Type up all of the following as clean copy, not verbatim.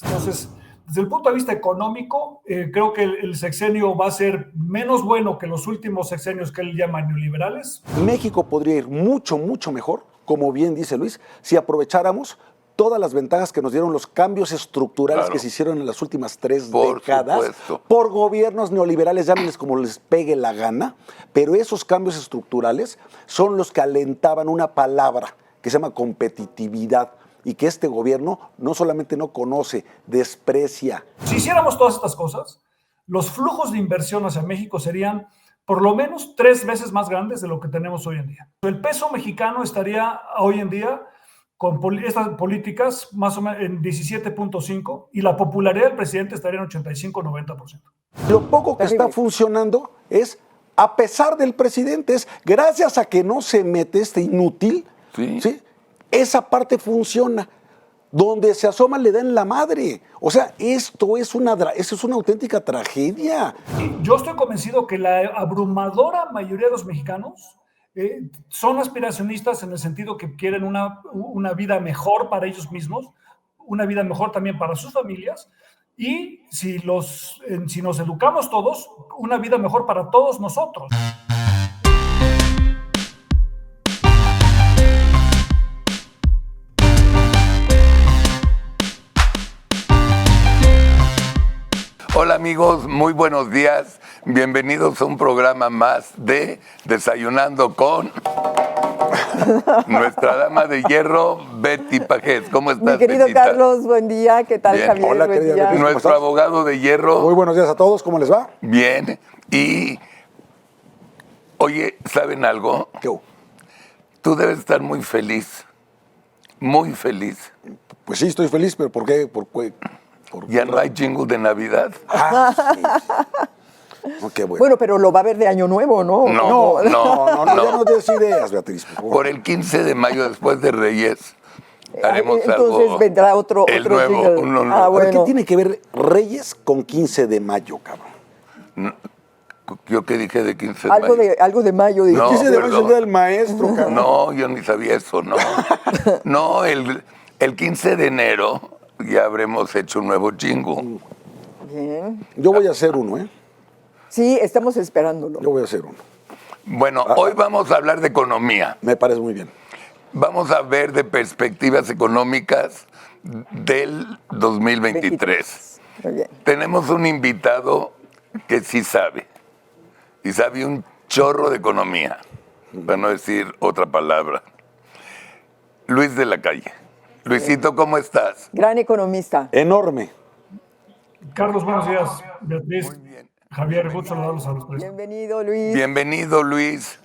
Entonces, desde el punto de vista económico, creo que el sexenio va a ser menos bueno que los últimos sexenios que él llama neoliberales. México podría ir mucho, mucho mejor, como bien dice Luis, si aprovecháramos todas las ventajas que nos dieron los cambios estructurales que se hicieron en las últimas 3 décadas por gobiernos neoliberales, llámenles como les pegue la gana, pero esos cambios estructurales son los que alentaban una palabra que se llama competitividad y que este gobierno no solamente no conoce, desprecia. Si hiciéramos todas estas cosas, los flujos de inversión hacia México serían por lo menos 3 veces más grandes de lo que tenemos hoy en día. El peso mexicano estaría hoy en día con estas políticas más o menos en 17.5 y la popularidad del presidente estaría en 85-90%. Lo poco que está funcionando es, a pesar del presidente, es gracias a que no se mete este inútil, ¿sí? Esa parte funciona. Donde se asoma le dan la madre. O sea, eso es una auténtica tragedia. Yo estoy convencido que la abrumadora mayoría de los mexicanos son aspiracionistas en el sentido que quieren una vida mejor para ellos mismos, una vida mejor también para sus familias, y si nos educamos todos, una vida mejor para todos nosotros. Hola amigos, muy buenos días. Bienvenidos a un programa más de Desayunando con nuestra dama de hierro, Betty Pajés. ¿Cómo estás, Mi querido Betita? Carlos, buen día. ¿Qué tal, Bien. Javier? Hola, buen querida día. Betty. Nuestro abogado de hierro. Muy buenos días a todos, ¿cómo les va? Bien. Y, oye, ¿saben algo? ¿Qué hubo? Tú debes estar muy feliz. Muy feliz. Pues sí, estoy feliz, pero ¿por qué? Ya no hay jingle de Navidad. No, qué bueno. Bueno, pero lo va a ver de Año Nuevo, ¿no? No. Ya no des ideas, Beatriz, por favor. Por el 15 de mayo, después de Reyes, haremos Entonces algo. vendrá otro nuevo, jingle. uno nuevo. Ah, A ver, ¿qué bueno. tiene que ver Reyes con 15 de mayo, cabrón? ¿Yo qué dije de 15 de mayo? Algo de mayo. Dije. No, 15 de mayo es perdón. el día del maestro, cabrón. No, yo ni sabía eso, no. No, el 15 de enero ya habremos hecho un nuevo jingle. Bien. Yo voy a hacer uno, ¿eh? Sí, estamos esperándolo. Yo voy a hacer uno. Bueno, hoy vamos a hablar de economía. Me parece muy bien. Vamos a ver de perspectivas económicas del 2023. Muy bien. Tenemos un invitado que sí sabe. Y sabe un chorro de economía, para no decir otra palabra. Luis de la Calle. Luisito, ¿cómo estás? Gran economista. Enorme. Carlos, buenos días. Beatriz, Muy bien. Javier, gusto saludarlos a los tres. Bienvenido, Luis. Bienvenido, Luis.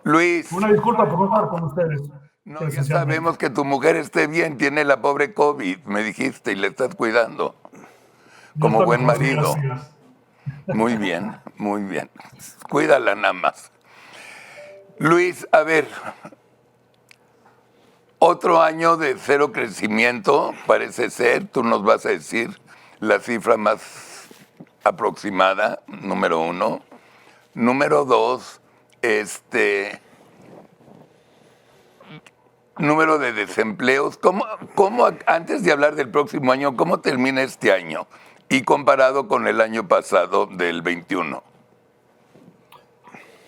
Luis, Una disculpa por no estar con ustedes. no, ya presencialmente. sabemos que tu mujer esté bien, tiene la pobre COVID, me dijiste, y le estás cuidando. Como Ya buen estamos, marido. gracias. Muy bien, muy bien. Cuídala nada más. Luis, a ver, otro año de cero crecimiento, parece ser, tú nos vas a decir la cifra más aproximada, número 1. Número 2, número de desempleos. ¿Cómo, antes de hablar del próximo año, cómo termina este año? Y comparado con el año pasado del 21.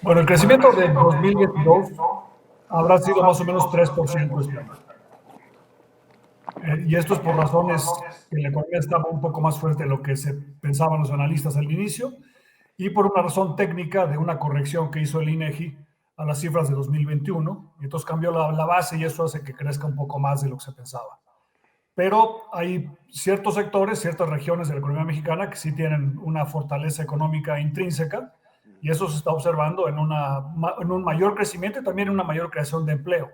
Bueno, el crecimiento de 2022 habrá sido más o menos 3% este año. Y esto es por razones que la economía estaba un poco más fuerte de lo que se pensaban los analistas al inicio y por una razón técnica de una corrección que hizo el INEGI a las cifras de 2021. Y entonces cambió la base y eso hace que crezca un poco más de lo que se pensaba. Pero hay ciertos sectores, ciertas regiones de la economía mexicana que sí tienen una fortaleza económica intrínseca y eso se está observando en un mayor crecimiento y también en una mayor creación de empleo.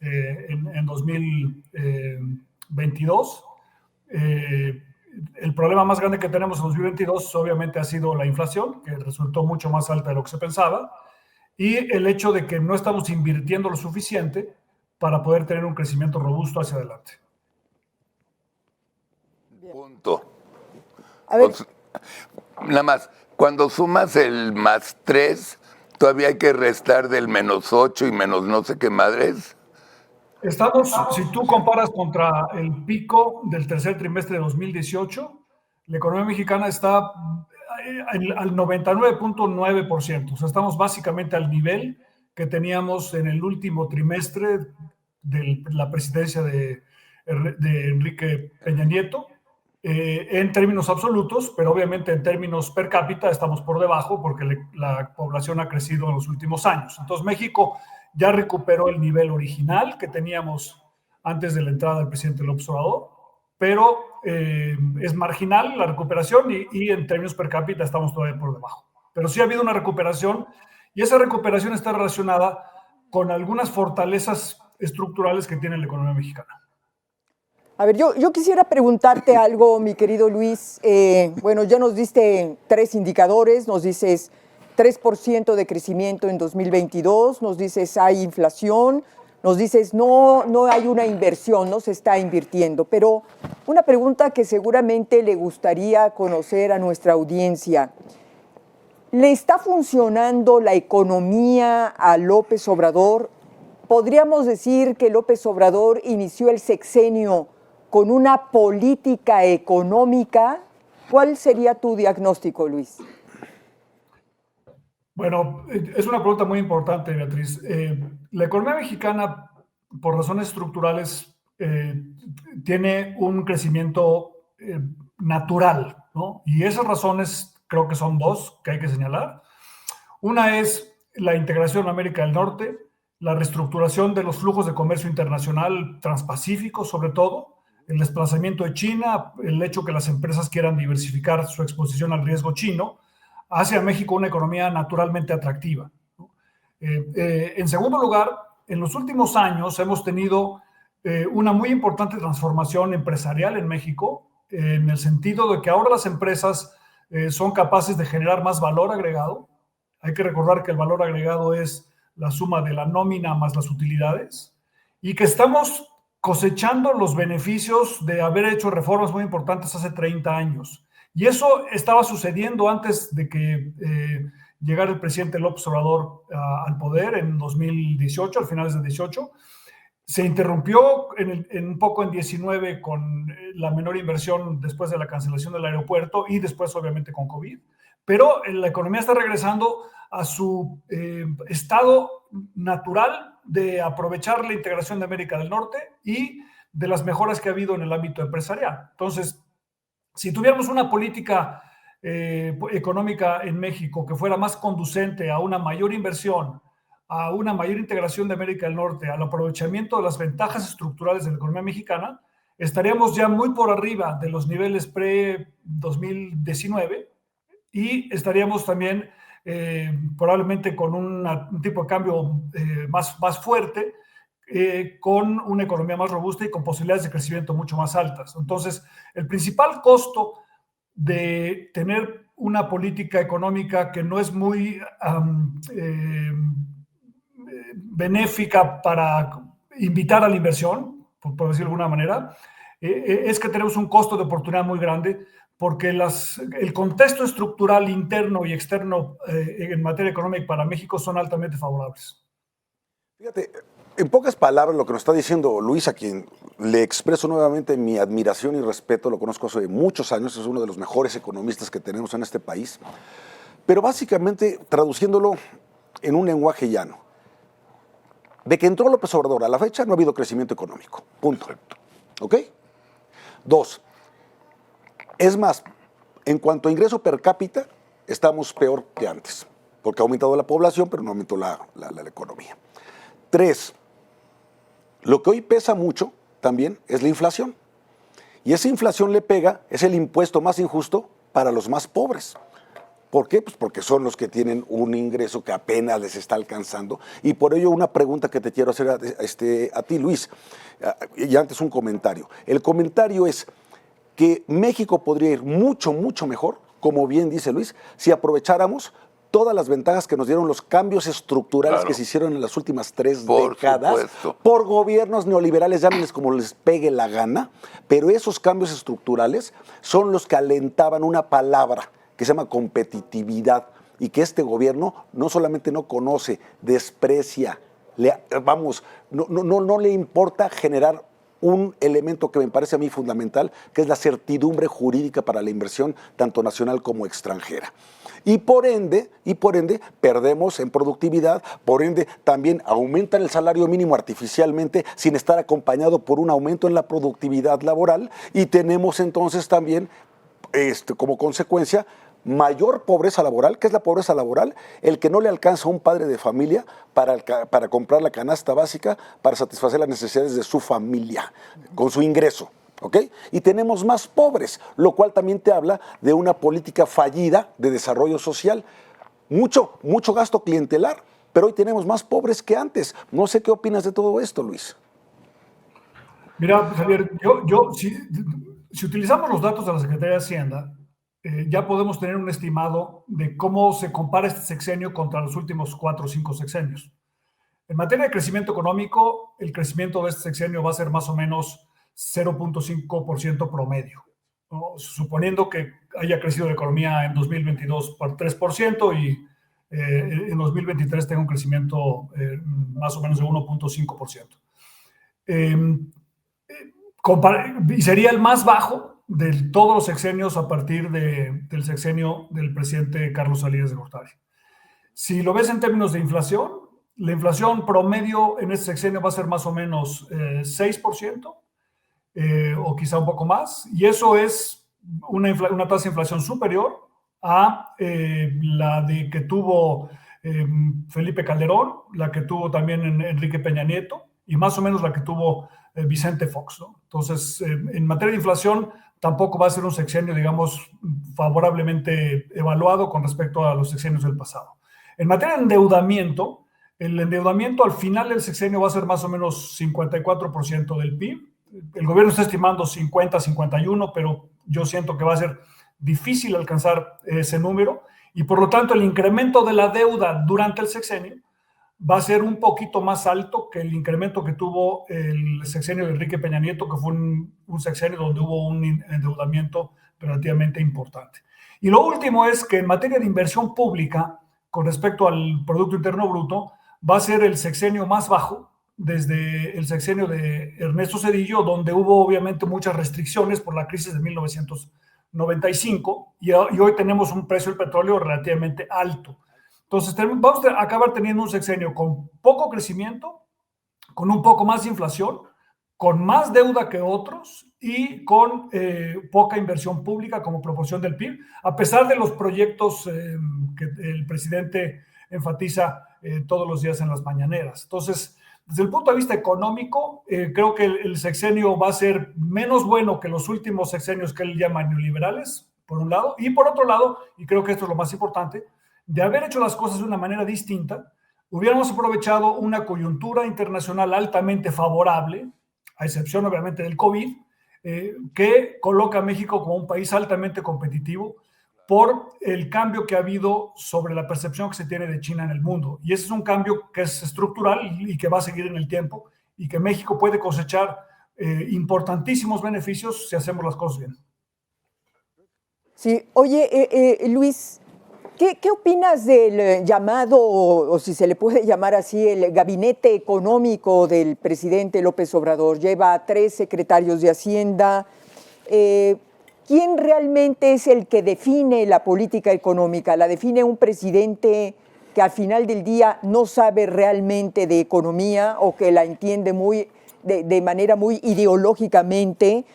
En 2022, el problema más grande que tenemos en 2022 obviamente ha sido la inflación, que resultó mucho más alta de lo que se pensaba, y el hecho de que no estamos invirtiendo lo suficiente para poder tener un crecimiento robusto hacia adelante. Punto. A ver, Nada más, cuando sumas el más 3, todavía hay que restar del menos 8 y menos no sé qué madres. Estamos, si tú comparas contra el pico del tercer trimestre de 2018, la economía mexicana está al 99.9%. O sea, estamos básicamente al nivel que teníamos en el último trimestre de la presidencia de Enrique Peña Nieto, en términos absolutos, pero obviamente en términos per cápita estamos por debajo porque la población ha crecido en los últimos años. Entonces México ya recuperó el nivel original que teníamos antes de la entrada del presidente López Obrador, pero es marginal la recuperación y en términos per cápita estamos todavía por debajo. Pero sí ha habido una recuperación y esa recuperación está relacionada con algunas fortalezas estructurales que tiene la economía mexicana. A ver, yo quisiera preguntarte algo, mi querido Luis. Bueno, ya nos diste 3 indicadores, nos dices 3% de crecimiento en 2022, nos dices hay inflación, nos dices no hay una inversión, no se está invirtiendo. Pero una pregunta que seguramente le gustaría conocer a nuestra audiencia. ¿Le está funcionando la economía a López Obrador? ¿Podríamos decir que López Obrador inició el sexenio con una política económica? ¿Cuál sería tu diagnóstico, Luis? Bueno, es una pregunta muy importante, Beatriz. La economía mexicana, por razones estructurales, tiene un crecimiento natural, ¿no? Y esas razones creo que son 2 que hay que señalar. Una es la integración en América del Norte, la reestructuración de los flujos de comercio internacional transpacífico, sobre todo, el desplazamiento de China, el hecho que las empresas quieran diversificar su exposición al riesgo chino, hace a México una economía naturalmente atractiva. En segundo lugar, en los últimos años hemos tenido una muy importante transformación empresarial en México, en el sentido de que ahora las empresas son capaces de generar más valor agregado. Hay que recordar que el valor agregado es la suma de la nómina más las utilidades, y que estamos cosechando los beneficios de haber hecho reformas muy importantes hace 30 años. Y eso estaba sucediendo antes de que llegara el presidente López Obrador al poder en 2018, al finales de 18. Se interrumpió un poco en 19 con la menor inversión después de la cancelación del aeropuerto y después obviamente con COVID. Pero la economía está regresando a su estado natural de aprovechar la integración de América del Norte y de las mejoras que ha habido en el ámbito empresarial. Entonces, si tuviéramos una política económica en México que fuera más conducente a una mayor inversión, a una mayor integración de América del Norte, al aprovechamiento de las ventajas estructurales de la economía mexicana, estaríamos ya muy por arriba de los niveles pre-2019 y estaríamos también probablemente con un tipo de cambio más fuerte, con una economía más robusta y con posibilidades de crecimiento mucho más altas. Entonces, el principal costo de tener una política económica que no es muy benéfica para invitar a la inversión, por decirlo de alguna manera, es que tenemos un costo de oportunidad muy grande, porque el contexto estructural interno y externo en materia económica para México son altamente favorables. Fíjate, en pocas palabras lo que nos está diciendo Luis, a quien le expreso nuevamente mi admiración y respeto, lo conozco hace muchos años, es uno de los mejores economistas que tenemos en este país, pero básicamente traduciéndolo en un lenguaje llano, de que entró López Obrador a la fecha no ha habido crecimiento económico, punto. ¿Ok? 2, es más, en cuanto a ingreso per cápita, estamos peor que antes, porque ha aumentado la población, pero no aumentó la economía. 3, lo que hoy pesa mucho también es la inflación. Y esa inflación le pega, es el impuesto más injusto para los más pobres. ¿Por qué? Pues porque son los que tienen un ingreso que apenas les está alcanzando. Y por ello una pregunta que te quiero hacer a ti, Luis, y antes un comentario. El comentario es que México podría ir mucho, mucho mejor, como bien dice Luis, si aprovecháramos todas las ventajas que nos dieron los cambios estructurales que se hicieron en las últimas 3 décadas por gobiernos neoliberales, llámenles como les pegue la gana, pero esos cambios estructurales son los que alentaban una palabra que se llama competitividad y que este gobierno no solamente no conoce, desprecia, no le importa generar un elemento que me parece a mí fundamental, que es la certidumbre jurídica para la inversión, tanto nacional como extranjera. Y por ende, perdemos en productividad, por ende también aumentan el salario mínimo artificialmente sin estar acompañado por un aumento en la productividad laboral, y tenemos entonces también como consecuencia mayor pobreza laboral. ¿Qué es la pobreza laboral? El que no le alcanza a un padre de familia para comprar la canasta básica para satisfacer las necesidades de su familia con su ingreso. ¿Ok? Y tenemos más pobres, lo cual también te habla de una política fallida de desarrollo social. Mucho gasto clientelar, pero hoy tenemos más pobres que antes. No sé qué opinas de todo esto, Luis. Mira, Javier, si utilizamos los datos de la Secretaría de Hacienda, ya podemos tener un estimado de cómo se compara este sexenio contra los últimos 4 o 5 sexenios. En materia de crecimiento económico, el crecimiento de este sexenio va a ser más o menos 0.5% promedio, ¿no? Suponiendo que haya crecido la economía en 2022 por 3% y en 2023 tenga un crecimiento más o menos de 1.5%. Y sería el más bajo de todos los sexenios a partir del sexenio del presidente Carlos Salinas de Gortari. Si lo ves en términos de inflación, la inflación promedio en este sexenio va a ser más o menos 6%, o quizá un poco más, y eso es una tasa de inflación superior a la de que tuvo Felipe Calderón, la que tuvo también Enrique Peña Nieto, y más o menos la que tuvo Vicente Fox, ¿no? Entonces, en materia de inflación, tampoco va a ser un sexenio, digamos, favorablemente evaluado con respecto a los sexenios del pasado. En materia de endeudamiento, el endeudamiento al final del sexenio va a ser más o menos 54% del PIB. El gobierno está estimando 50, 51, pero yo siento que va a ser difícil alcanzar ese número, y por lo tanto el incremento de la deuda durante el sexenio va a ser un poquito más alto que el incremento que tuvo el sexenio de Enrique Peña Nieto, que fue un sexenio donde hubo un endeudamiento relativamente importante. Y lo último es que en materia de inversión pública, con respecto al Producto Interno Bruto, va a ser el sexenio más bajo desde el sexenio de Ernesto Zedillo, donde hubo obviamente muchas restricciones por la crisis de 1995, y hoy tenemos un precio del petróleo relativamente alto. Entonces vamos a acabar teniendo un sexenio con poco crecimiento, con un poco más de inflación, con más deuda que otros y con poca inversión pública como proporción del PIB, a pesar de los proyectos que el presidente enfatiza todos los días en las mañaneras. Entonces, desde el punto de vista económico, creo que el sexenio va a ser menos bueno que los últimos sexenios que él llama neoliberales, por un lado, y por otro lado, y creo que esto es lo más importante, de haber hecho las cosas de una manera distinta, hubiéramos aprovechado una coyuntura internacional altamente favorable, a excepción obviamente del COVID, que coloca a México como un país altamente competitivo por el cambio que ha habido sobre la percepción que se tiene de China en el mundo. Y ese es un cambio que es estructural y que va a seguir en el tiempo, y que México puede cosechar importantísimos beneficios si hacemos las cosas bien. Sí, oye, Luis, ¿qué opinas del llamado, o si se le puede llamar así, el gabinete económico del presidente López Obrador? Lleva 3 secretarios de Hacienda. ¿Quién realmente es el que define la política económica? ¿La define un presidente que al final del día no sabe realmente de economía o que la entiende de manera muy ideológicamente?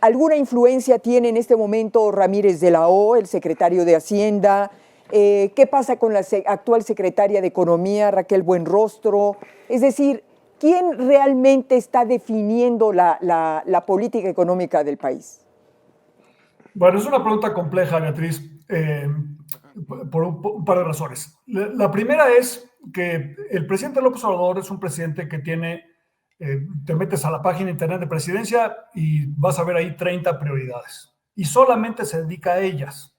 ¿Alguna influencia tiene en este momento Ramírez de la O, el secretario de Hacienda? ¿Qué pasa con la actual secretaria de Economía, Raquel Buenrostro? Es decir, ¿quién realmente está definiendo la política económica del país? Bueno, es una pregunta compleja, Beatriz, por un par de razones. La primera es que el presidente López Obrador es un presidente que tiene... te metes a la página internet de presidencia y vas a ver ahí 30 prioridades y solamente se dedica a ellas.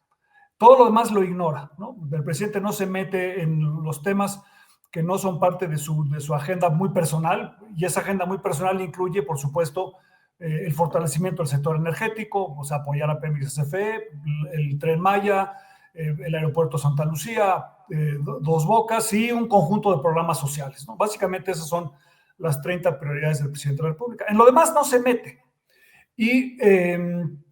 Todo lo demás lo ignora, ¿no? El presidente no se mete en los temas que no son parte de su agenda muy personal, y esa agenda muy personal incluye, por supuesto, el fortalecimiento del sector energético, o sea, apoyar a Pemex, CFE, el Tren Maya, el aeropuerto Santa Lucía, Dos Bocas y un conjunto de programas sociales, ¿no? Básicamente esas son las 30 prioridades del presidente de la República. En lo demás no se mete. Y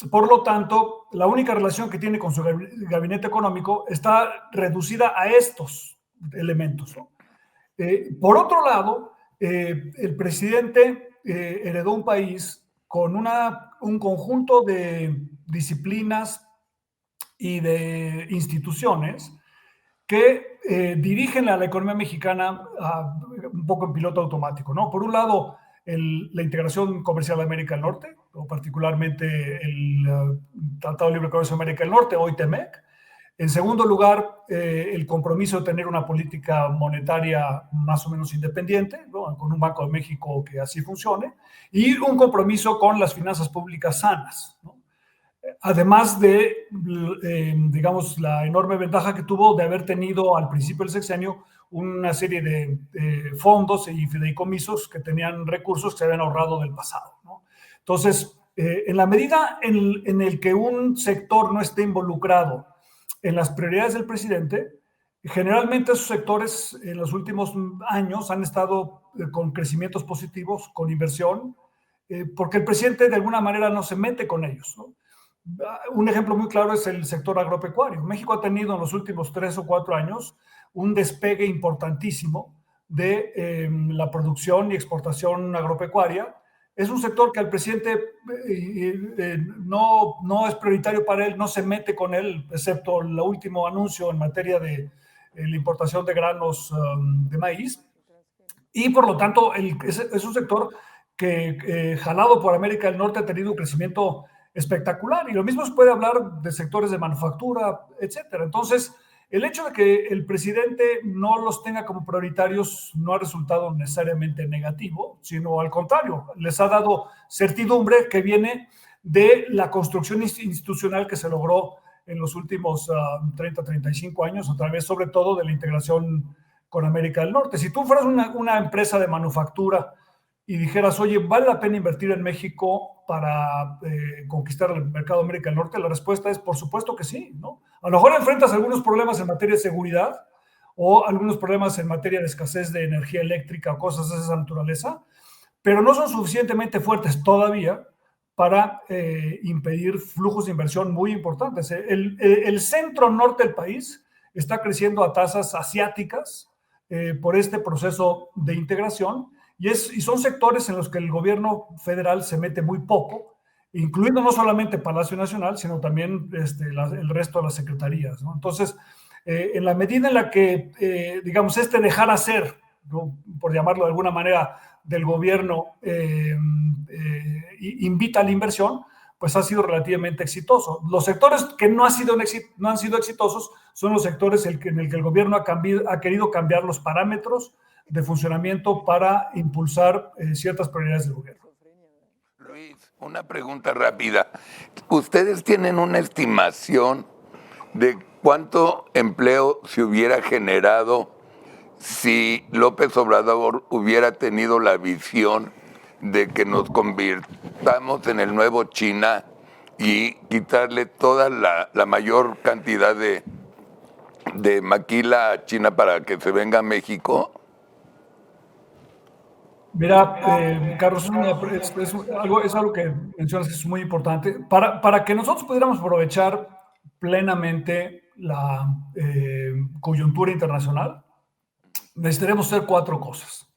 por lo tanto, la única relación que tiene con su gabinete económico está reducida a estos elementos, ¿no? Por otro lado, el presidente heredó un país con un conjunto de disciplinas y de instituciones que dirigen a la economía mexicana un poco en piloto automático, ¿no? Por un lado, la integración comercial de América del Norte, o particularmente el Tratado de Libre Comercio de América del Norte, hoy TEMEC. En segundo lugar, el compromiso de tener una política monetaria más o menos independiente, ¿no? Con un Banco de México que así funcione, y un compromiso con las finanzas públicas sanas, ¿no? Además de, digamos, la enorme ventaja que tuvo de haber tenido al principio del sexenio una serie de fondos y fideicomisos que tenían recursos que se habían ahorrado del pasado, ¿no? Entonces, en la medida en el que un sector no esté involucrado en las prioridades del presidente, generalmente esos sectores en los últimos años han estado con crecimientos positivos, con inversión, porque el presidente de alguna manera no se mete con ellos, ¿no? Un ejemplo muy claro es el sector agropecuario. México ha tenido en los últimos 3 o 4 años un despegue importantísimo de la producción y exportación agropecuaria. Es un sector que al presidente no es prioritario para él, no se mete con él, excepto el último anuncio en materia de la importación de granos de maíz. Y por lo tanto, es un sector que, jalado por América del Norte, ha tenido un crecimiento espectacular. Y lo mismo se puede hablar de sectores de manufactura, etcétera. Entonces, el hecho de que el presidente no los tenga como prioritarios no ha resultado necesariamente negativo, sino al contrario, les ha dado certidumbre que viene de la construcción institucional que se logró en los últimos 30, 35 años, a través sobre todo de la integración con América del Norte. Si tú fueras una empresa de manufactura y dijeras, oye, ¿vale la pena invertir en México para conquistar el mercado de América del Norte? La respuesta es, por supuesto que sí, ¿no? A lo mejor enfrentas algunos problemas en materia de seguridad o algunos problemas en materia de escasez de energía eléctrica o cosas de esa naturaleza, pero no son suficientemente fuertes todavía para impedir flujos de inversión muy importantes. El centro norte del país está creciendo a tasas asiáticas por este proceso de integración, y son sectores en los que el gobierno federal se mete muy poco, incluyendo no solamente Palacio Nacional, sino también el resto de las secretarías, ¿no? Entonces, en la medida en la que, digamos, dejar hacer, ¿no?, por llamarlo de alguna manera, del gobierno invita a la inversión, pues ha sido relativamente exitoso. Los sectores que no han sido exitosos son los sectores en el que el gobierno ha querido cambiar los parámetros de funcionamiento para impulsar ciertas prioridades del gobierno. Luis, una pregunta rápida. ¿Ustedes tienen una estimación de cuánto empleo se hubiera generado si López Obrador hubiera tenido la visión de que nos convirtamos en el nuevo China y quitarle toda la mayor cantidad de maquila a China para que se venga a México? Mira, Carlos, es algo que mencionas que es muy importante. Para que nosotros pudiéramos aprovechar plenamente la coyuntura internacional, necesitaremos hacer 4 cosas.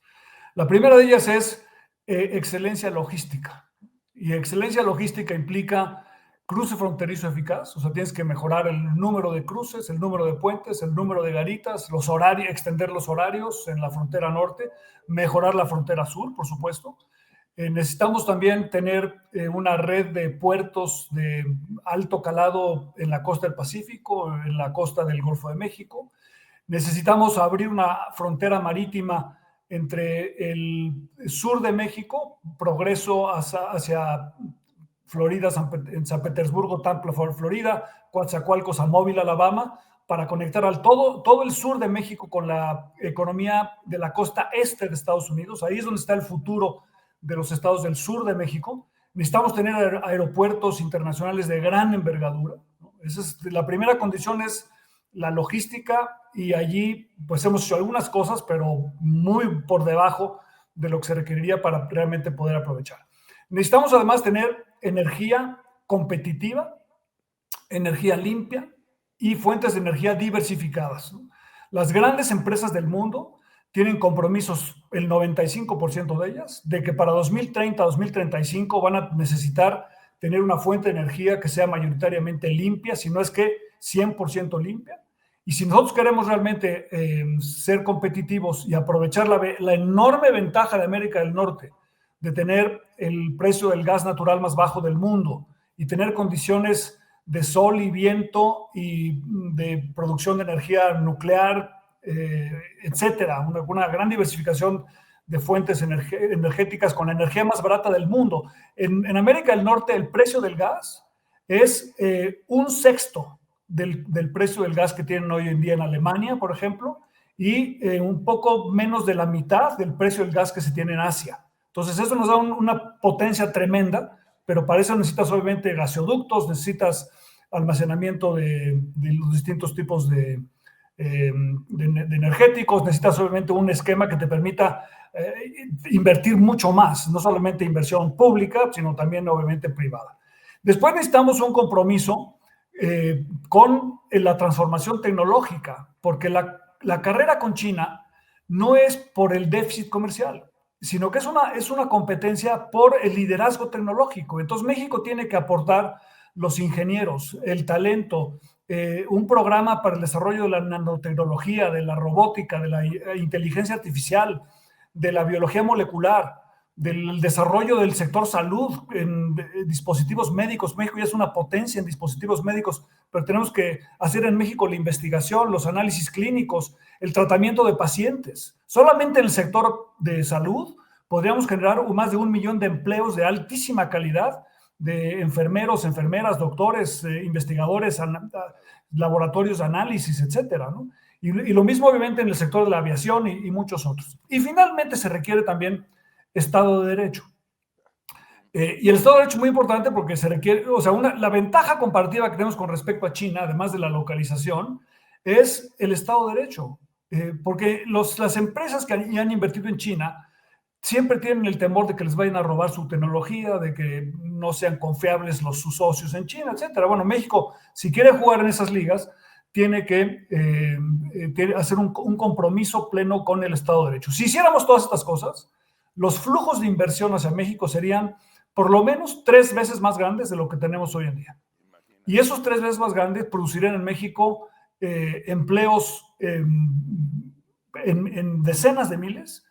La primera de ellas es excelencia logística. Y excelencia logística implica cruce fronterizo eficaz, o sea, tienes que mejorar el número de cruces, el número de puentes, el número de garitas, los horarios, extender los horarios en la frontera norte, mejorar la frontera sur, por supuesto. Necesitamos también tener una red de puertos de alto calado en la costa del Pacífico, en la costa del Golfo de México. Necesitamos abrir una frontera marítima entre el sur de México, progreso hacia Florida, en San Petersburgo, Tampa, Florida, Coatzacoalcos, a Mobile, Alabama, para conectar todo el sur de México con la economía de la costa este de Estados Unidos. Ahí es donde está el futuro de los estados del sur de México. Necesitamos tener aeropuertos internacionales de gran envergadura, ¿no? La primera condición es la logística y allí pues hemos hecho algunas cosas, pero muy por debajo de lo que se requeriría para realmente poder aprovechar. Necesitamos además tener energía competitiva, energía limpia y fuentes de energía diversificadas, ¿no? Las grandes empresas del mundo tienen compromisos, el 95% de ellas, de que para 2030, 2035 van a necesitar tener una fuente de energía que sea mayoritariamente limpia, si no es que 100% limpia. Y si nosotros queremos realmente ser competitivos y aprovechar la enorme ventaja de América del Norte de tener el precio del gas natural más bajo del mundo y tener condiciones de sol y viento y de producción de energía nuclear, etcétera, una gran diversificación de fuentes energéticas con la energía más barata del mundo. En América del Norte el precio del gas es un sexto del precio del gas que tienen hoy en día en Alemania, por ejemplo, y un poco menos de la mitad del precio del gas que se tiene en Asia. Entonces eso nos da una potencia tremenda, pero para eso necesitas obviamente gasoductos, necesitas almacenamiento de los distintos tipos de energéticos, necesitas obviamente un esquema que te permita invertir mucho más, no solamente inversión pública, sino también obviamente privada. Después necesitamos un compromiso con la transformación tecnológica, porque la carrera con China no es por el déficit comercial, sino que es una competencia por el liderazgo tecnológico. Entonces México tiene que aportar los ingenieros, el talento, un programa para el desarrollo de la nanotecnología, de la robótica, de la inteligencia artificial, de la biología molecular, del desarrollo del sector salud en dispositivos médicos. México ya es una potencia en dispositivos médicos, pero tenemos que hacer en México la investigación, los análisis clínicos, el tratamiento de pacientes. Solamente en el sector de salud podríamos generar más de 1 millón de empleos de altísima calidad, de enfermeros, enfermeras, doctores, investigadores, laboratorios de análisis, etcétera, ¿no? Y lo mismo obviamente en el sector de la aviación y muchos otros. Y finalmente se requiere también Estado de Derecho. Y el Estado de Derecho es muy importante porque se requiere, o sea, la ventaja comparativa que tenemos con respecto a China, además de la localización, es el Estado de Derecho. Porque las empresas que han invertido en China siempre tienen el temor de que les vayan a robar su tecnología, de que no sean confiables sus socios en China, etcétera. Bueno, México, si quiere jugar en esas ligas, tiene que hacer un compromiso pleno con el Estado de Derecho. Si hiciéramos todas estas cosas, los flujos de inversión hacia México serían por lo menos 3 veces más grandes de lo que tenemos hoy en día. Y esos 3 veces más grandes producirían en México empleos en decenas de miles,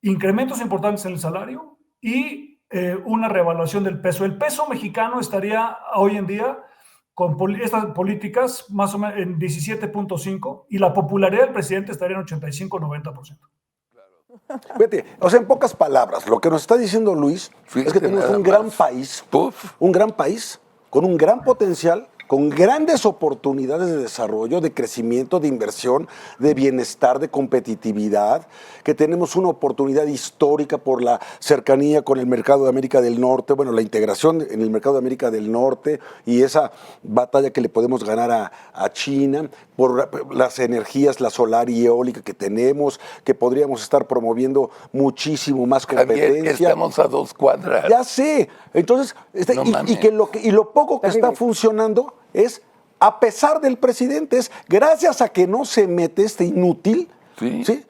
incrementos importantes en el salario y una revaluación del peso. El peso mexicano estaría hoy en día con estas políticas más o menos en 17.5 y la popularidad del presidente estaría en 85-90%. Fíjate, o sea, en pocas palabras, lo que nos está diciendo Luis es que tenemos un gran país con un gran potencial, con grandes oportunidades de desarrollo, de crecimiento, de inversión, de bienestar, de competitividad, que tenemos una oportunidad histórica por la cercanía con el mercado de América del Norte, bueno, la integración en el mercado de América del Norte y esa batalla que le podemos ganar a China, por las energías, la solar y eólica que tenemos, que podríamos estar promoviendo muchísimo más competencia. Javier, estamos a 2 cuadras. Ya sé. Entonces, lo poco que está funcionando es, a pesar del presidente, es gracias a que no se mete este inútil, ¿sí?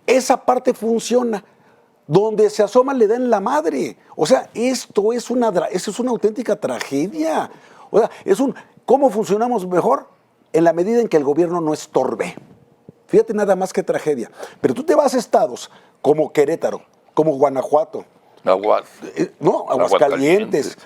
Esa parte funciona. Donde se asoman le dan la madre. O sea, esto es una auténtica tragedia. O sea, ¿cómo funcionamos mejor? En la medida en que el gobierno no estorbe. Fíjate nada más que tragedia. Pero tú te vas a estados como Querétaro, como Guanajuato, Aguascalientes,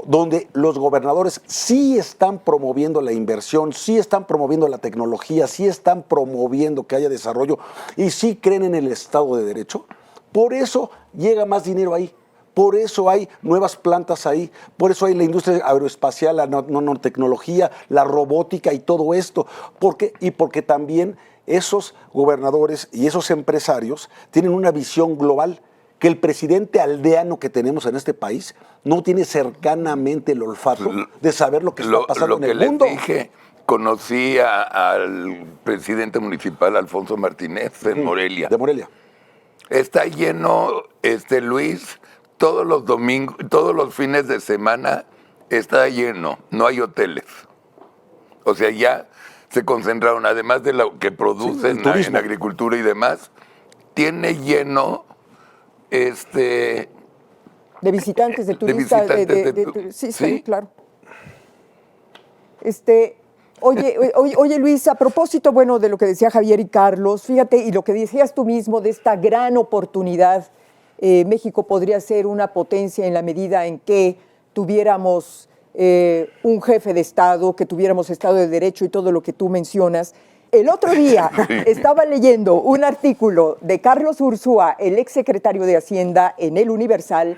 donde los gobernadores sí están promoviendo la inversión, sí están promoviendo la tecnología, sí están promoviendo que haya desarrollo y sí creen en el Estado de Derecho. Por eso llega más dinero ahí. Por eso hay nuevas plantas ahí, por eso hay la industria aeroespacial, la nanotecnología, la robótica y todo esto. Porque también esos gobernadores y esos empresarios tienen una visión global que el presidente aldeano que tenemos en este país no tiene cercanamente el olfato de saber lo que está pasando en el mundo. Lo que les dije, conocí al presidente municipal Alfonso Martínez en Morelia. De Morelia. Está lleno, Luis, todos los domingos, todos los fines de semana está lleno, no hay hoteles. O sea, ya se concentraron, además de lo que producen en agricultura y demás, tiene lleno de visitantes, de turistas. Sí, claro. Oye, Luis, a propósito, bueno, de lo que decía Javier y Carlos, fíjate, y lo que decías tú mismo de esta gran oportunidad, México podría ser una potencia en la medida en que tuviéramos un jefe de Estado, que tuviéramos Estado de Derecho y todo lo que tú mencionas. El otro día estaba leyendo un artículo de Carlos Ursúa, el exsecretario de Hacienda, en El Universal,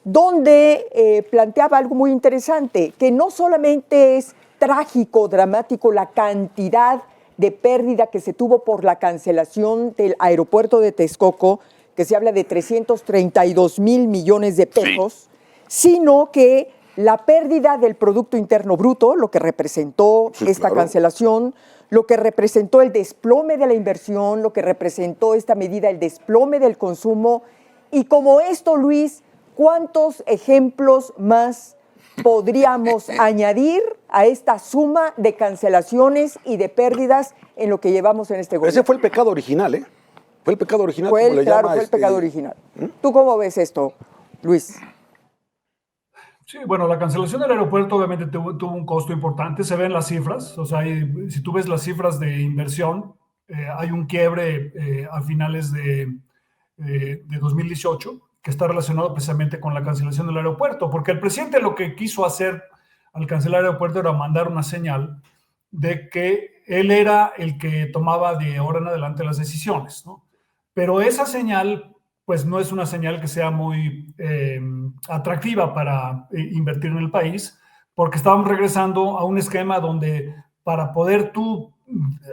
donde planteaba algo muy interesante, que no solamente es trágico, dramático la cantidad de pérdida que se tuvo por la cancelación del aeropuerto de Texcoco, que se habla de 332 mil millones de pesos, sino que la pérdida del Producto Interno Bruto, lo que representó esta cancelación, lo que representó el desplome de la inversión, lo que representó esta medida, el desplome del consumo. Y como esto, Luis, ¿cuántos ejemplos más podríamos añadir a esta suma de cancelaciones y de pérdidas en lo que llevamos en este gobierno? Ese fue el pecado original, ¿eh? Fue el pecado original. Fue el pecado original. ¿Tú cómo ves esto, Luis? Sí, bueno, la cancelación del aeropuerto obviamente tuvo un costo importante, se ven las cifras, o sea, si tú ves las cifras de inversión, hay un quiebre a finales de 2018 que está relacionado precisamente con la cancelación del aeropuerto, porque el presidente lo que quiso hacer al cancelar el aeropuerto era mandar una señal de que él era el que tomaba de ahora en adelante las decisiones, ¿no? Pero esa señal pues no es una señal que sea muy atractiva para invertir en el país, porque estábamos regresando a un esquema donde para poder tú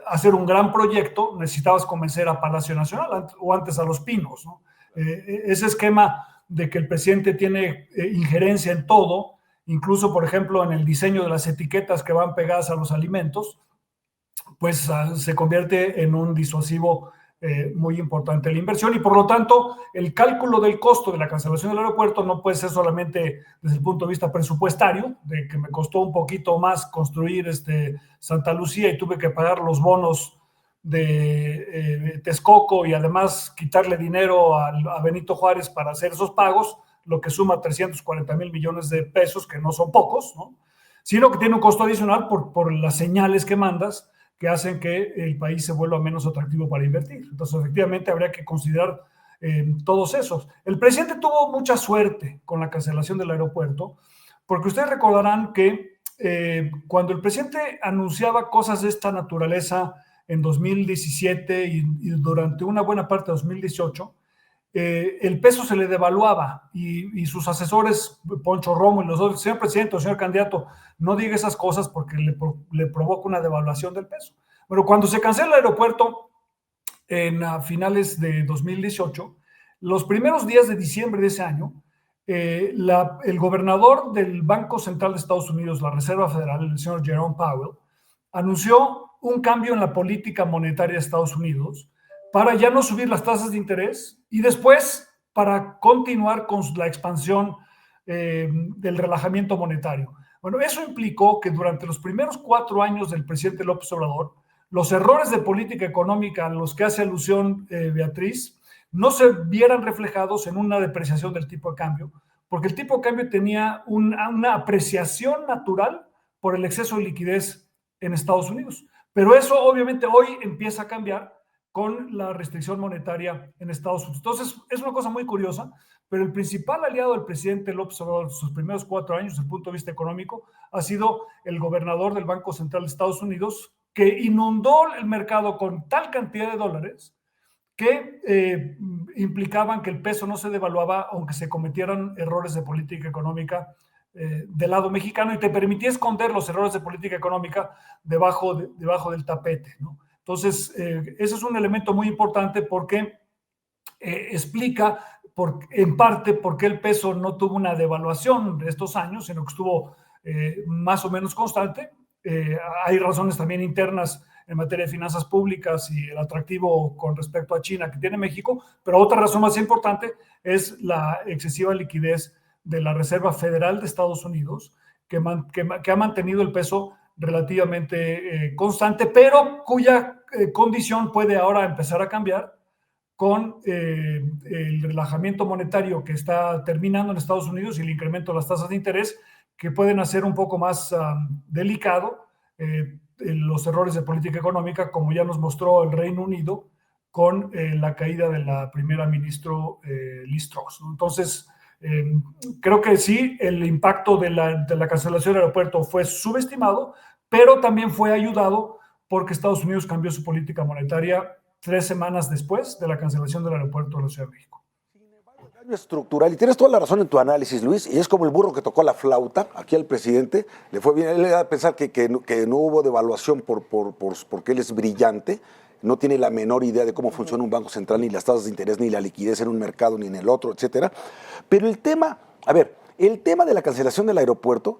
hacer un gran proyecto necesitabas convencer a Palacio Nacional o antes a Los Pinos, ¿no? Ese esquema de que el presidente tiene injerencia en todo, incluso, por ejemplo, en el diseño de las etiquetas que van pegadas a los alimentos, pues se convierte en un disuasivo muy importante la inversión y por lo tanto el cálculo del costo de la cancelación del aeropuerto no puede ser solamente desde el punto de vista presupuestario, de que me costó un poquito más construir Santa Lucía y tuve que pagar los bonos de Texcoco y además quitarle dinero a Benito Juárez para hacer esos pagos, lo que suma 340 mil millones de pesos, que no son pocos, ¿no? Sino que tiene un costo adicional por las señales que mandas, que hacen que el país se vuelva menos atractivo para invertir. Entonces, efectivamente, habría que considerar todos esos. El presidente tuvo mucha suerte con la cancelación del aeropuerto, porque ustedes recordarán que cuando el presidente anunciaba cosas de esta naturaleza en 2017 y durante una buena parte de 2018, el peso se le devaluaba y sus asesores, Poncho Romo y los otros, señor presidente o señor candidato, no diga esas cosas porque le provoca una devaluación del peso. Pero cuando se cancela el aeropuerto a finales de 2018, los primeros días de diciembre de ese año, el gobernador del Banco Central de Estados Unidos, la Reserva Federal, el señor Jerome Powell, anunció un cambio en la política monetaria de Estados Unidos para ya no subir las tasas de interés y después para continuar con la expansión del relajamiento monetario. Bueno, eso implicó que durante los primeros 4 años del presidente López Obrador, los errores de política económica a los que hace alusión Beatriz no se vieran reflejados en una depreciación del tipo de cambio, porque el tipo de cambio tenía una apreciación natural por el exceso de liquidez en Estados Unidos. Pero eso obviamente hoy empieza a cambiar con la restricción monetaria en Estados Unidos. Entonces, es una cosa muy curiosa, pero el principal aliado del presidente López Obrador en sus primeros 4 años, desde el punto de vista económico, ha sido el gobernador del Banco Central de Estados Unidos, que inundó el mercado con tal cantidad de dólares que implicaban que el peso no se devaluaba aunque se cometieran errores de política económica del lado mexicano y te permitía esconder los errores de política económica debajo del tapete, ¿no? Entonces, ese es un elemento muy importante porque explica en parte porque el peso no tuvo una devaluación de estos años, sino que estuvo más o menos constante. Hay razones también internas en materia de finanzas públicas y el atractivo con respecto a China que tiene México, pero otra razón más importante es la excesiva liquidez de la Reserva Federal de Estados Unidos, que ha mantenido el peso relativamente constante, pero cuya condición puede ahora empezar a cambiar con el relajamiento monetario que está terminando en Estados Unidos y el incremento de las tasas de interés, que pueden hacer un poco más delicado los errores de política económica, como ya nos mostró el Reino Unido con la caída de la primera ministra Liz Truss. Entonces, creo que sí, el impacto de la cancelación del aeropuerto fue subestimado, pero también fue ayudado porque Estados Unidos cambió su política monetaria 3 semanas después de la cancelación del aeropuerto de la Ciudad de México. Estructural, y tienes toda la razón en tu análisis, Luis, y es como el burro que tocó la flauta aquí al presidente, le fue bien, él le da a pensar que no hubo devaluación porque él es brillante, no tiene la menor idea de cómo funciona un banco central, ni las tasas de interés, ni la liquidez en un mercado, ni en el otro, etcétera. Pero el tema de la cancelación del aeropuerto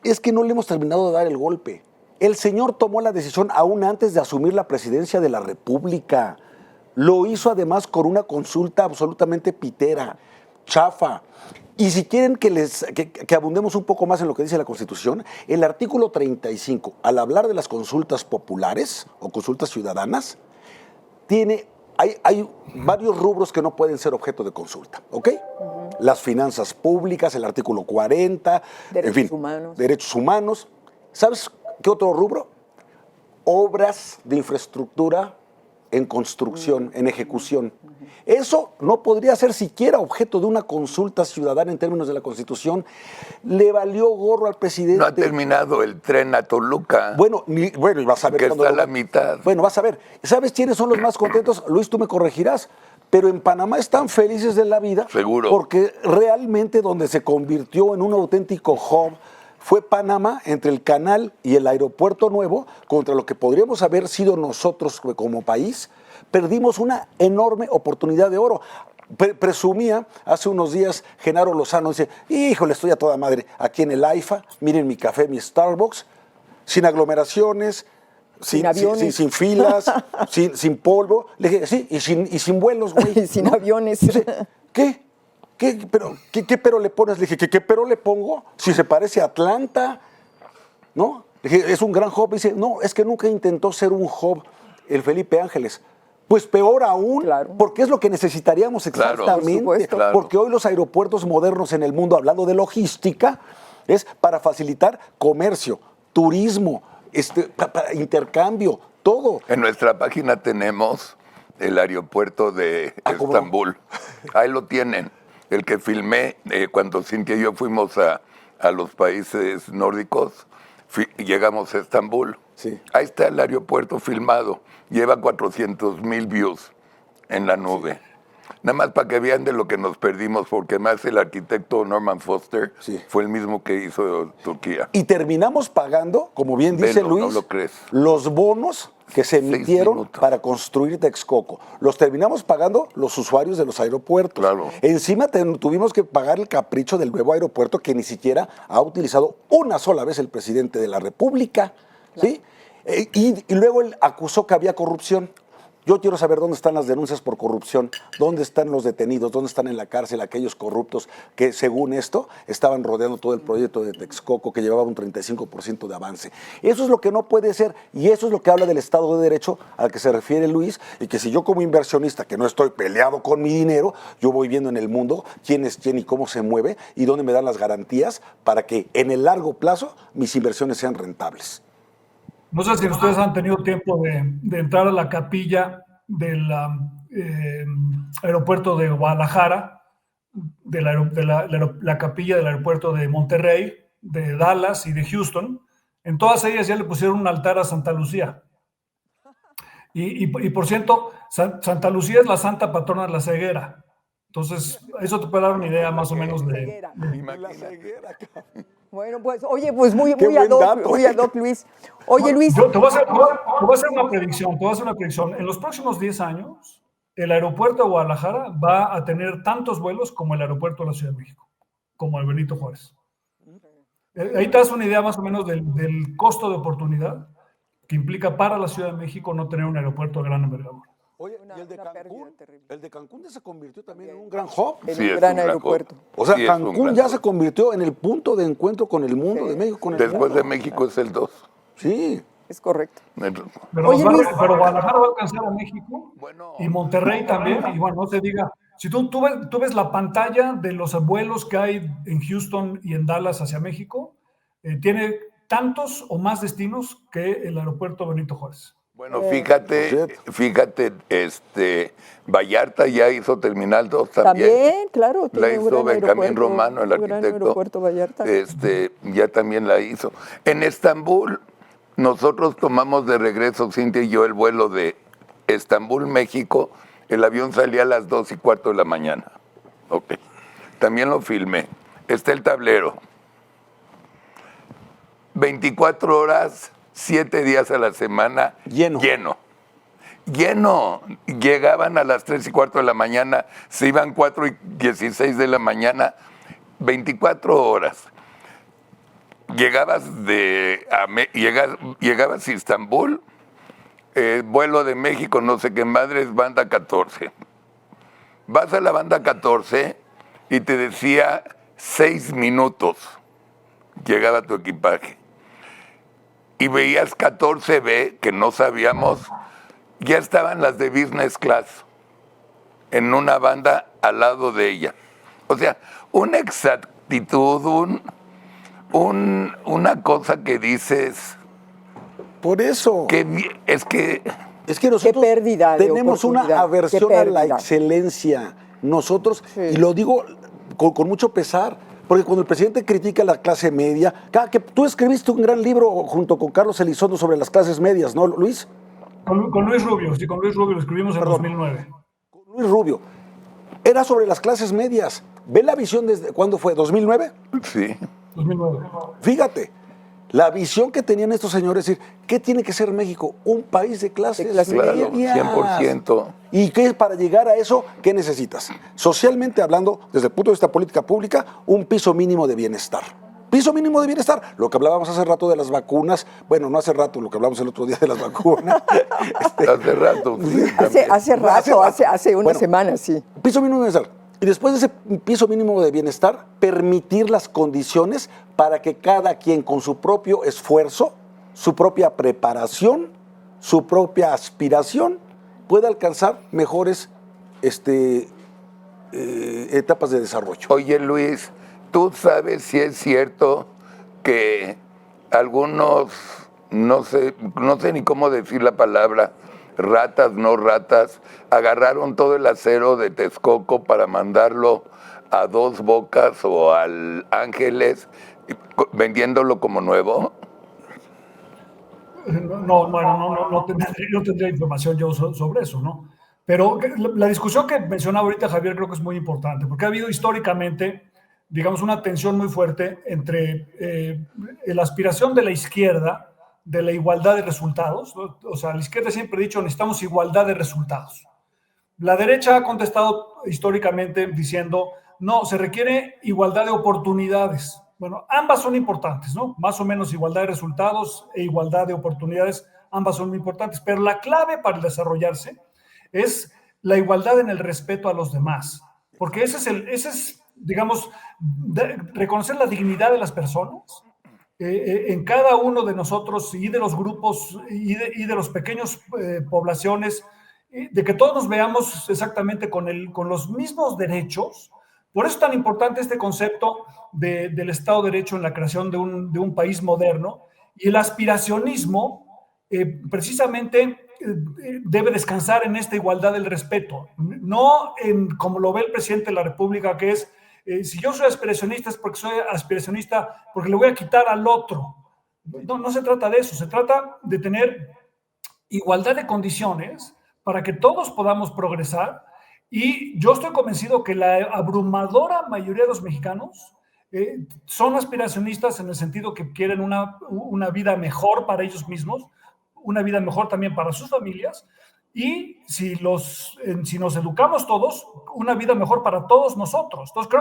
es que no le hemos terminado de dar el golpe. El señor tomó la decisión aún antes de asumir la presidencia de la República. Lo hizo además con una consulta absolutamente pitera, chafa. Y si quieren que abundemos un poco más en lo que dice la Constitución, el artículo 35, al hablar de las consultas populares o consultas ciudadanas, hay varios rubros que no pueden ser objeto de consulta, ¿ok? Las finanzas públicas, el artículo 40, derechos humanos. ¿Sabes qué otro rubro? Obras de infraestructura en construcción, en ejecución. Eso no podría ser siquiera objeto de una consulta ciudadana en términos de la Constitución. Le valió gorro al presidente. No ha terminado el tren a Toluca. Bueno, y vas a ver. Que está a la mitad. Bueno, vas a ver. ¿Sabes quiénes son los más contentos? Luis, tú me corregirás. Pero en Panamá están felices de la vida. Seguro. Porque realmente donde se convirtió en un auténtico hub fue Panamá, entre el canal y el aeropuerto nuevo, contra lo que podríamos haber sido nosotros como país. Perdimos una enorme oportunidad de oro. Presumía hace unos días Genaro Lozano, dice, híjole, estoy a toda madre aquí en el AIFA, miren mi café, mi Starbucks, sin aglomeraciones, sin filas, sin polvo. Le dije, sí, y sin vuelos, güey. Sin aviones. ¿Qué? ¿Qué pero le pones? Le dije, ¿qué pero le pongo? Si se parece a Atlanta, ¿no? Le dije, es un gran hub. Dice, no, es que nunca intentó ser un hub el Felipe Ángeles. Pues peor aún, claro, porque es lo que necesitaríamos exactamente. Claro, porque hoy los aeropuertos modernos en el mundo, hablando de logística, es para facilitar comercio, turismo, intercambio, todo. En nuestra página tenemos el aeropuerto de Estambul. Ahí lo tienen. El que filmé cuando Cintia y yo fuimos a los países nórdicos, llegamos a Estambul. Sí. Ahí está el aeropuerto filmado. Lleva 400,000 views en la nube. Sí. Nada más para que vean de lo que nos perdimos, porque más el arquitecto Norman Foster fue el mismo que hizo Turquía. Y terminamos pagando, como bien dice Luis, no lo crees, los bonos que se emitieron para construir Texcoco. Los terminamos pagando los usuarios de los aeropuertos. Claro. Encima tuvimos que pagar el capricho del nuevo aeropuerto que ni siquiera ha utilizado una sola vez el presidente de la República. Claro. ¿Sí? Y luego él acusó que había corrupción. Yo quiero saber dónde están las denuncias por corrupción, dónde están los detenidos, dónde están en la cárcel aquellos corruptos que, según esto, estaban rodeando todo el proyecto de Texcoco, que llevaba un 35% de avance. Eso es lo que no puede ser, y eso es lo que habla del Estado de Derecho al que se refiere Luis, y que si yo como inversionista, que no estoy peleado con mi dinero, yo voy viendo en el mundo quién es quién y cómo se mueve, y dónde me dan las garantías para que en el largo plazo mis inversiones sean rentables. No sé si ustedes han tenido tiempo de entrar a la capilla del aeropuerto de Guadalajara, de la capilla del aeropuerto de Monterrey, de Dallas y de Houston. En todas ellas ya le pusieron un altar a Santa Lucía. Y por cierto, Santa Lucía es la santa patrona de la ceguera. Entonces, eso te puede dar una idea más o menos de la ceguera. Bueno, pues, oye, pues muy ad hoc, Luis. Oye, Luis. Te voy a hacer una predicción. En los próximos 10 años, el aeropuerto de Guadalajara va a tener tantos vuelos como el aeropuerto de la Ciudad de México, como el Benito Juárez. Ahí te das una idea más o menos del costo de oportunidad que implica para la Ciudad de México no tener un aeropuerto de gran envergadura. Oye, ¿y el de Cancún ya se convirtió también en un gran hub? En un gran aeropuerto. O sea, Cancún ya se convirtió en el punto de encuentro con el mundo de México. Después de México es el 2. Sí. Es correcto. Pero, oye, pero Guadalajara va a alcanzar a México y Monterrey también. Y bueno, no te diga, si tú ves la pantalla de los vuelos que hay en Houston y en Dallas hacia México, tiene tantos o más destinos que el aeropuerto Benito Juárez. Bueno, fíjate, Vallarta ya hizo Terminal 2 también. También, claro. La hizo Benjamín Romano, el arquitecto. Vallarta. Ya también la hizo. En Estambul, nosotros tomamos de regreso, Cintia y yo, el vuelo de Estambul, México. El avión salía a las 2:15 de la mañana. Ok. También lo filmé. Está el tablero. 24 horas, 7 días a la semana. Lleno. Llegaban a las 3:15 de la mañana, se iban 4:16 de la mañana, 24 horas. Llegabas a Istambul, vuelo de México, no sé qué madres, banda 14. Vas a la banda 14 y te decía 6 minutos llegaba tu equipaje. Y veías 14B, que no sabíamos, ya estaban las de business class en una banda al lado de ella. O sea, una exactitud, una cosa que dices. Por eso. Es que nosotros pérdida tenemos una aversión a la excelencia. Nosotros, y lo digo con mucho pesar, porque cuando el presidente critica a la clase media, que tú escribiste un gran libro junto con Carlos Elizondo sobre las clases medias, ¿no, Luis? Con Luis Rubio, sí, con Luis Rubio lo escribimos en 2009. Con Luis Rubio. Era sobre las clases medias. ¿Ve la visión desde cuándo fue? ¿2009? Sí. 2009. Fíjate, la visión que tenían estos señores, es decir, ¿qué tiene que ser México? Un país de clases medias. 100%. ¿Y qué para llegar a eso, qué necesitas? Socialmente hablando, desde el punto de vista política pública, un piso mínimo de bienestar. Piso mínimo de bienestar. Lo que hablábamos hace rato de las vacunas, bueno, no hace rato, lo que hablamos el otro día de las vacunas. Hace rato. Sí, hace una semana, sí. Piso mínimo de bienestar. Y después de ese piso mínimo de bienestar, permitir las condiciones para que cada quien con su propio esfuerzo, su propia preparación, su propia aspiración, pueda alcanzar mejores etapas de desarrollo. Oye, Luis, ¿tú sabes si es cierto que algunos, no sé ni cómo decir la palabra, ratas, no ratas, agarraron todo el acero de Texcoco para mandarlo a Dos Bocas o al Ángeles, vendiéndolo como nuevo? No tendría información yo sobre eso, ¿no? Pero la discusión que mencionaba ahorita Javier creo que es muy importante, porque ha habido históricamente, digamos, una tensión muy fuerte entre la aspiración de la izquierda de la igualdad de resultados, ¿no? O sea, la izquierda siempre ha dicho necesitamos igualdad de resultados. La derecha ha contestado históricamente diciendo no, se requiere igualdad de oportunidades. Bueno, ambas son importantes, ¿no? Más o menos igualdad de resultados e igualdad de oportunidades, ambas son muy importantes, pero la clave para desarrollarse es la igualdad en el respeto a los demás, porque ese es digamos, reconocer la dignidad de las personas, en cada uno de nosotros y de los grupos y de los pequeños poblaciones, de que todos nos veamos exactamente con los mismos derechos. Por eso es tan importante este concepto del Estado de Derecho en la creación de un país moderno, y el aspiracionismo precisamente debe descansar en esta igualdad del respeto, no como lo ve el presidente de la República, que es si yo soy aspiracionista es porque soy aspiracionista porque le voy a quitar al otro. No se trata de eso, se trata de tener igualdad de condiciones para que todos podamos progresar, y yo estoy convencido que la abrumadora mayoría de los mexicanos son aspiracionistas en el sentido que quieren una vida mejor para ellos mismos, una vida mejor también para sus familias, y si nos educamos todos, una vida mejor para todos nosotros. Entonces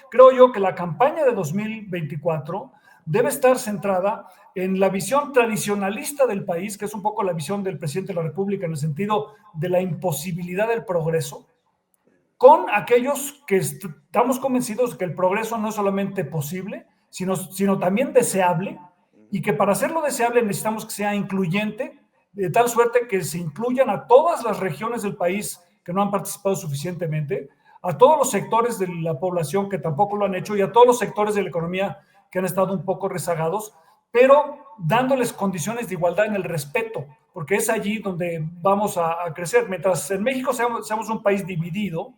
creo yo que la campaña de 2024 debe estar centrada en la visión tradicionalista del país, que es un poco la visión del presidente de la República en el sentido de la imposibilidad del progreso, con aquellos que estamos convencidos de que el progreso no es solamente posible, sino también deseable, y que para hacerlo deseable necesitamos que sea incluyente, de tal suerte que se incluyan a todas las regiones del país que no han participado suficientemente, a todos los sectores de la población que tampoco lo han hecho y a todos los sectores de la economía que han estado un poco rezagados, pero dándoles condiciones de igualdad en el respeto, porque es allí donde vamos a crecer. Mientras en México seamos un país dividido,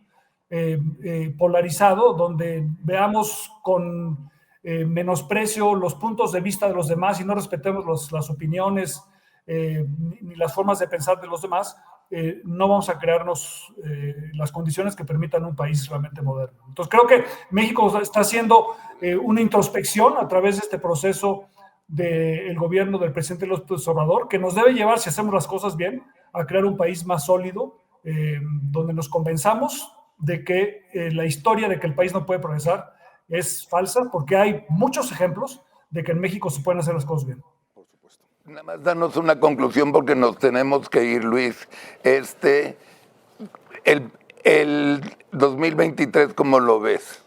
polarizado, donde veamos con menosprecio los puntos de vista de los demás y no respetemos las opiniones ni las formas de pensar de los demás, no vamos a crearnos las condiciones que permitan un país realmente moderno. Entonces creo que México está haciendo una introspección a través de este proceso del gobierno del presidente López Obrador, que nos debe llevar, si hacemos las cosas bien, a crear un país más sólido, donde nos convenzamos de que la historia de que el país no puede progresar es falsa, porque hay muchos ejemplos de que en México se pueden hacer las cosas bien. Nada más danos una conclusión porque nos tenemos que ir, Luis. El 2023, ¿cómo lo ves?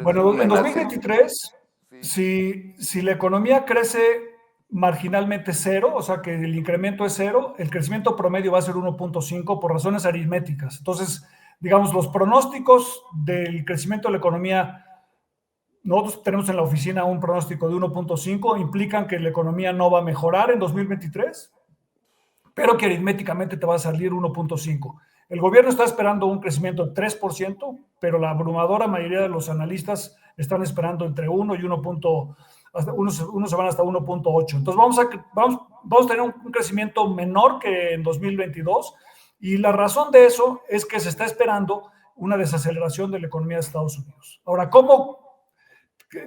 Bueno, en 2023, si la economía crece marginalmente cero, o sea que el incremento es cero, el crecimiento promedio va a ser 1.5 por razones aritméticas. Entonces, digamos, los pronósticos del crecimiento de la economía, nosotros tenemos en la oficina un pronóstico de 1.5, implican que la economía no va a mejorar en 2023, pero que aritméticamente te va a salir 1.5. El gobierno está esperando un crecimiento de 3%, pero la abrumadora mayoría de los analistas están esperando entre 1 y 1. Unos se van hasta 1.8. Entonces vamos a tener un crecimiento menor que en 2022, y la razón de eso es que se está esperando una desaceleración de la economía de Estados Unidos. Ahora,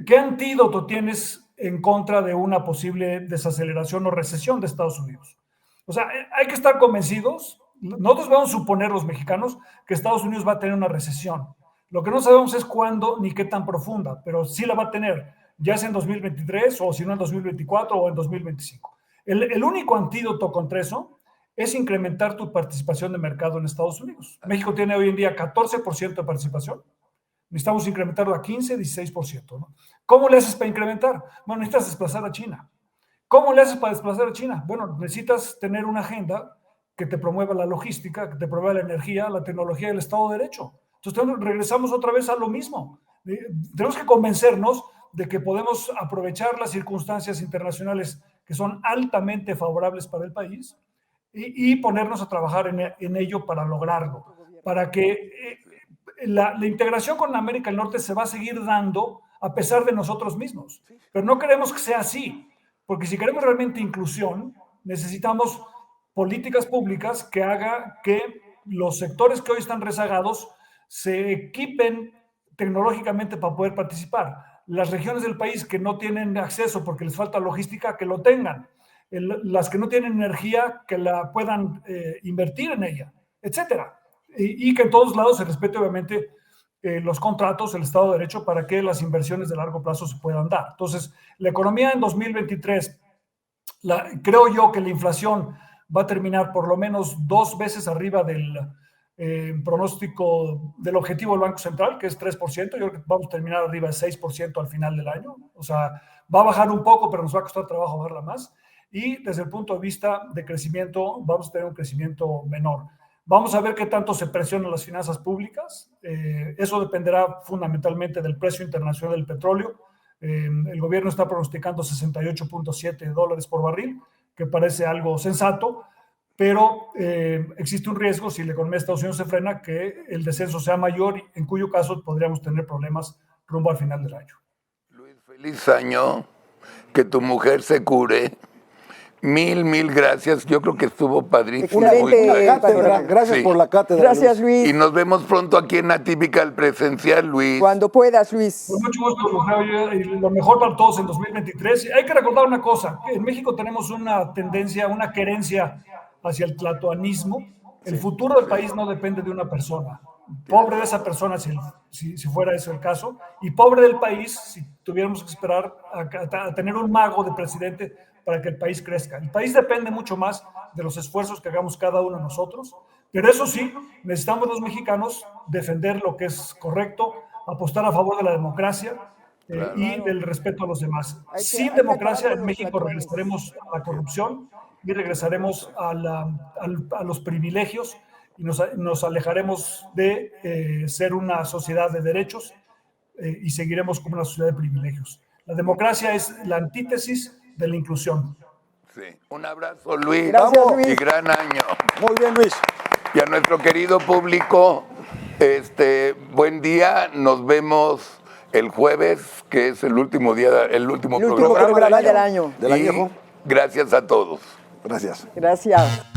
¿qué antídoto tienes en contra de una posible desaceleración o recesión de Estados Unidos? O sea, hay que estar convencidos. Nosotros vamos a suponer, los mexicanos, que Estados Unidos va a tener una recesión. Lo que no sabemos es cuándo ni qué tan profunda, pero sí la va a tener, ya sea en 2023 o si no en 2024 o en 2025. El único antídoto contra eso es incrementar tu participación de mercado en Estados Unidos. México tiene hoy en día 14% de participación. Necesitamos incrementarlo a 15, 16%, ¿no? ¿Cómo le haces para incrementar? Bueno, necesitas desplazar a China. ¿Cómo le haces para desplazar a China? Bueno, necesitas tener una agenda que te promueva la logística, que te promueva la energía, la tecnología y el Estado de Derecho. Entonces regresamos otra vez a lo mismo. Tenemos que convencernos de que podemos aprovechar las circunstancias internacionales que son altamente favorables para el país y ponernos a trabajar en ello para lograrlo, para que la integración con América del Norte se va a seguir dando a pesar de nosotros mismos. Pero no queremos que sea así, porque si queremos realmente inclusión, necesitamos políticas públicas que hagan que los sectores que hoy están rezagados se equipen tecnológicamente para poder participar. Las regiones del país que no tienen acceso porque les falta logística, que lo tengan. Las que no tienen energía, que la puedan invertir en ella, etcétera. Y que en todos lados se respete obviamente los contratos, el Estado de Derecho, para que las inversiones de largo plazo se puedan dar. Entonces, la economía en 2023, creo yo que la inflación va a terminar por lo menos 2 veces arriba del pronóstico del objetivo del Banco Central, que es 3%. Yo creo que vamos a terminar arriba de 6% al final del año. O sea, va a bajar un poco, pero nos va a costar trabajo bajarla más. Y desde el punto de vista de crecimiento, vamos a tener un crecimiento menor. Vamos a ver qué tanto se presionan las finanzas públicas. Eso dependerá fundamentalmente del precio internacional del petróleo. El gobierno está pronosticando $68.7 por barril, que parece algo sensato, pero existe un riesgo, si la economía de Estados Unidos se frena, que el descenso sea mayor, en cuyo caso podríamos tener problemas rumbo al final del año. Luis, feliz año, que tu mujer se cure. Mil gracias. Yo creo que estuvo padrísimo. Gracias por la cátedra. Gracias, Luis. Y nos vemos pronto aquí en Atípica Presencial, Luis. Cuando puedas, Luis. Con mucho gusto, y lo mejor para todos en 2023. Hay que recordar una cosa, que en México tenemos una tendencia, una querencia hacia el tlatoanismo. El futuro del país no depende de una persona. Pobre de esa persona si fuera eso el caso, y pobre del país si tuviéramos que esperar a tener un mago de presidente para que el país crezca. El país depende mucho más de los esfuerzos que hagamos cada uno de nosotros, pero eso sí, necesitamos los mexicanos defender lo que es correcto, apostar a favor de la democracia y del respeto a los demás. Sin democracia en México regresaremos a la corrupción y regresaremos a los privilegios y nos alejaremos de ser una sociedad de derechos y seguiremos como una sociedad de privilegios. La democracia es la antítesis de la inclusión. Sí. Un abrazo, Luis. Gracias, Luis. Y gran año. Muy bien, Luis. Y a nuestro querido público, buen día. Nos vemos el jueves, que es el último programa del año. Y gracias a todos. Gracias. Gracias.